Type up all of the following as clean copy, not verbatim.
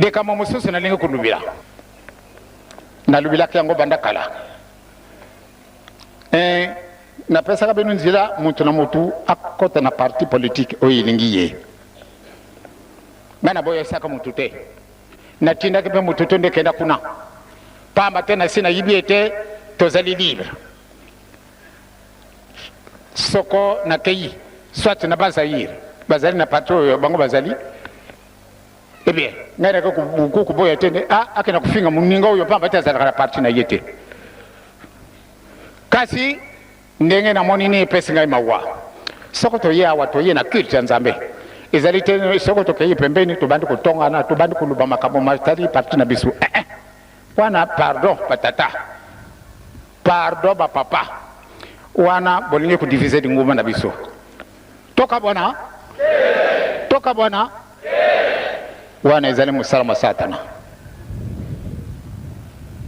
de kama mususu na linga kulubila na lubila kyango bandakala na pesa ka benu nzila mutu na mutu akota na parti politique oyilingiye ngana boyo saka mutu te na tinda ke mutu to ndekenda kuna pamba tena sina yibiete tozali libre soko na keyi soit na bazali na patro bango bazali bien ngara ko kuboya tende akena kufinga muninga uyo pamba tazala kala parti na yete kasi ndenge na monini pesi ngai mawa soko to ya watu ye na culture nzambe ezali te soko to keyi pembeni to bandi kutonga na to bandi kuluba makamo matari parti na bisu wana pardon patata pardon ba papa wana bolinge ku diviser nguma na biso toka bona wana ezali musalama satana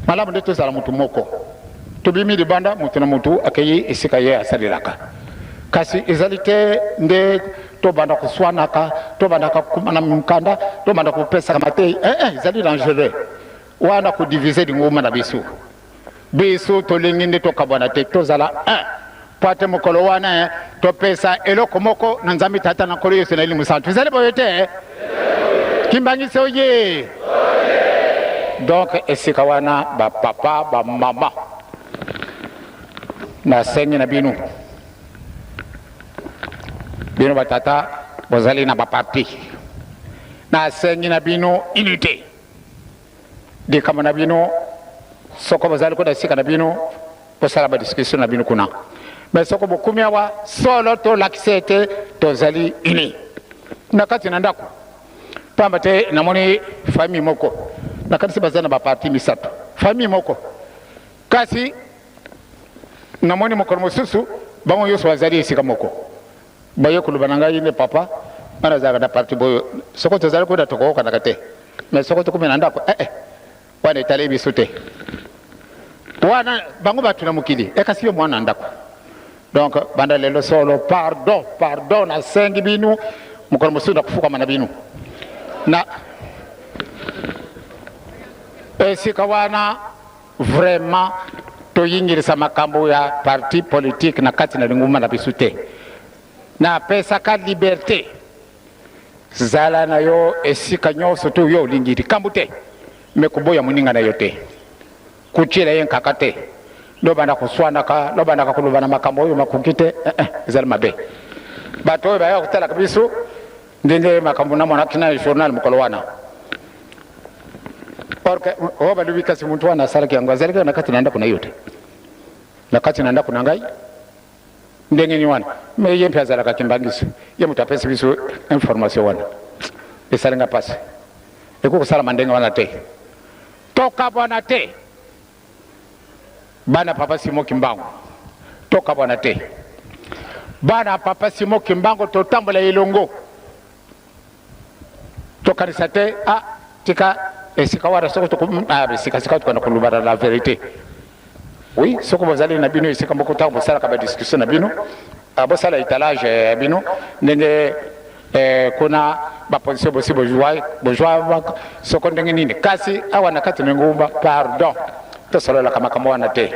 malamu ndeto sala mutu moko tobimi di banda mutu na mutu akayi esika ye asalilaka kasi ezali te nde to banda kuswanaka to banda kumana mkanda to banda kupesa matei ezali dangereux wana ku diviser nguma na biso tolingi nde toka bona te tozala pate mokolo wana to pesa eloko moko na nzambi tata na kolo yesu na elimu santu ezali boyete kimbangise oye donc esika wana ba papa ba mama na sengi na binu batata bozali na ba parti na sengi na binu unité de kama na binu soko bozali ko da sika na binu posala ba discussion na binu kuna mais soko bokumia wa solo to l'accès to zali ini nakati na ndako pamba te namoni famille moko nakati bazana ba parti misato famille moko kasi namoni moko mususu bango yoso wazali esika moko bayo kulubananga ine papa mana zaga da parti boyo soko to zali ko da toko kana kate mais soko to kumina ndako wana itale bisute wana bango batu na mukili kasi yo mwana ndako donc banda lelo solo pardon na sengi binu mukolo musuda kufuka mana binu na esika wana vraiment to yingirisa makambo ya parti politique na kati na linguma na bisute na pesa ka liberté zala na yo esika nyoso to yo lingiri kambute mekuboya muninga na yote kuchira yen kakate lobanda kuswana ka lobanda ka kulubana makambo yo makukite zali mabe bato ba yo kutala kabisu ndenge makambo na mwana kina journal mukolo wana porque oba lubika si muntu wana sala kyango zali kana kati nanda kuna yote na kati nanda kuna ngai ndenge ni wana me yempe azala ka kimbangiso ye mutapesa biso information wana esalenga pasi ekuko sala mandenga wana te toka bwana te bana papa Simo Kimbangu toka bwana te bana papa Simo Kimbangu to tambola ilongo toka risate tika esika wara soko to esika to kulubara la vérité oui soko bozali na bino esika mboko tambo sala ka ba discussion na bino abosala étalage bino ndenge kuna ba position bosi bojwa soko ndenge nini kasi awana kati ngumba pardon to sala kama wana te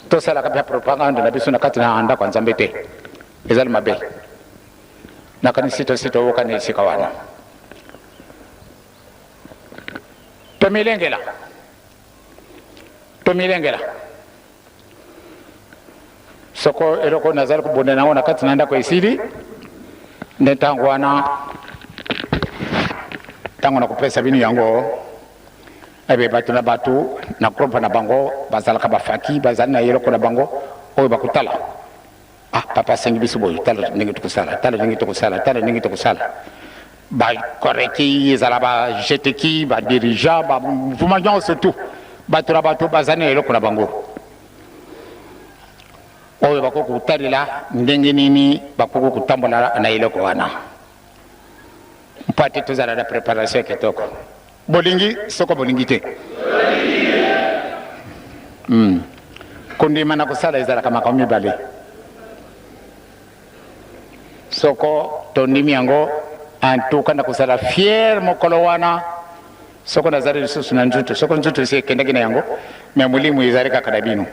to sala ka propaganda na biso na kati na anda kwa nzambe te ezali mabe na kanisi sito wokane sika wana to milengela soko eloko nazali kubonda na ona kati na anda kwa isili ndetangwana tango na kupesa binu yango ebe batu na kropa na bango bazala ka bafaki bazali na yeloko na bango oyo bakutala papa sengi bisu boy tala ningi to kusala ba koreki zala ba jeteki ba dirigeant ba mouvement surtout batu bazali na yeloko na bango oyo bakoko kutalila ndenge nini bakoko kutambola na yeloko wana mpate tozala na préparation ketoko bolingi soko bolingi te kondima na kusala ezala kama mibale soko tondimi yango antuka na kusala fier mokolo wana soko nazari lisusu na njuto soko njuto sie kendagi na yango me mulimu izari kaka na bino